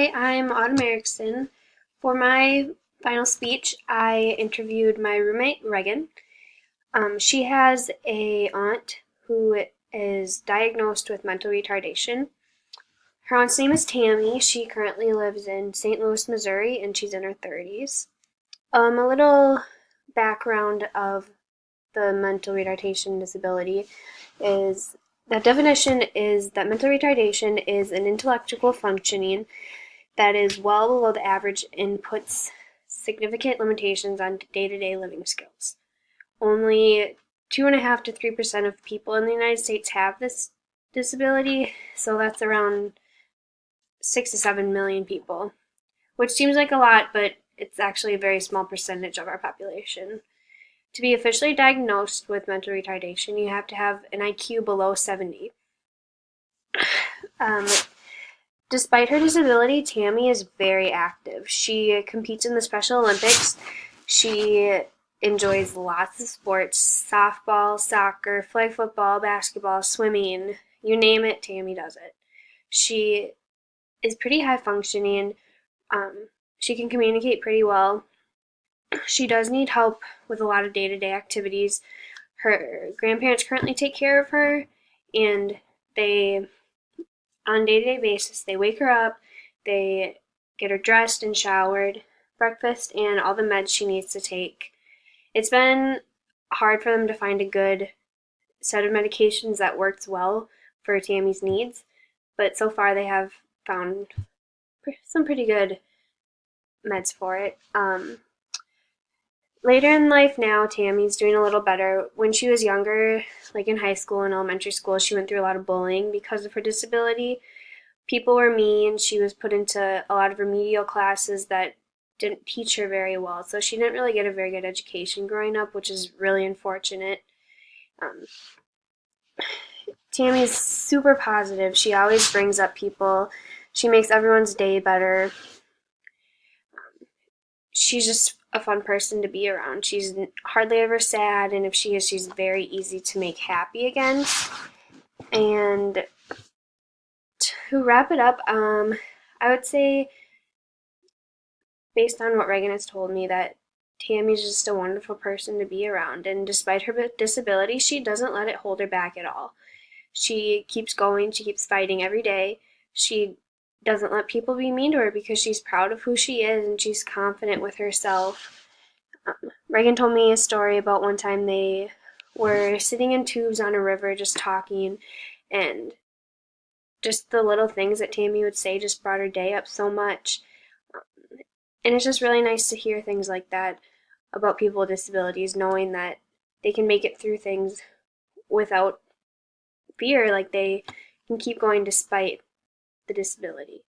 Hi, I'm Autumn Erickson. For my final speech, I interviewed my roommate, Reagan. She has a aunt who is diagnosed with mental retardation. Her aunt's name is Tammy. She currently lives in St. Louis, Missouri, and she's in her 30s. A little background of the mental retardation disability is that definition is that mental retardation is an intellectual functioning that is well below the average and puts significant limitations on day-to-day living skills. Only 2.5 to 3% of people in the United States have this disability, so that's around 6 to 7 million people, which seems like a lot, but it's actually a very small percentage of our population. To be officially diagnosed with mental retardation, you have to have an IQ below 70. Um, Despite her disability, Tammy is very active. She competes in the Special Olympics. She enjoys lots of sports: softball, soccer, flag football, basketball, swimming. You name it, Tammy does it. She is pretty high functioning. She can communicate pretty well. She does need help with a lot of day to day activities. Her grandparents currently take care of her, and they on a day-to-day basis. They wake her up, they get her dressed and showered, breakfast, and all the meds she needs to take. It's been hard for them to find a good set of medications that works well for Tammy's needs, but so far they have found some pretty good meds for it. Later in life now, Tammy's doing a little better. When she was younger, like in high school and elementary school, she went through a lot of bullying because of her disability. People were mean. She was put into a lot of remedial classes that didn't teach her very well. So she didn't really get a very good education growing up, which is really unfortunate. Um, Tammy's super positive. She always brings up people. She makes everyone's day better. She's just a fun person to be around. She's hardly ever sad, and if she is, she's very easy to make happy again. And to wrap it up, I would say, based on what Reagan has told me, that Tammy's just a wonderful person to be around. And despite her disability, she doesn't let it hold her back at all. She keeps going, she keeps fighting every day. She doesn't let people be mean to her because she's proud of who she is and she's confident with herself. Reagan told me a story about one time they were sitting in tubes on a river just talking, and just the little things that Tammy would say just brought her day up so much. And it's just really nice to hear things like that about people with disabilities, knowing that they can make it through things without fear, like they can keep going despite the disability.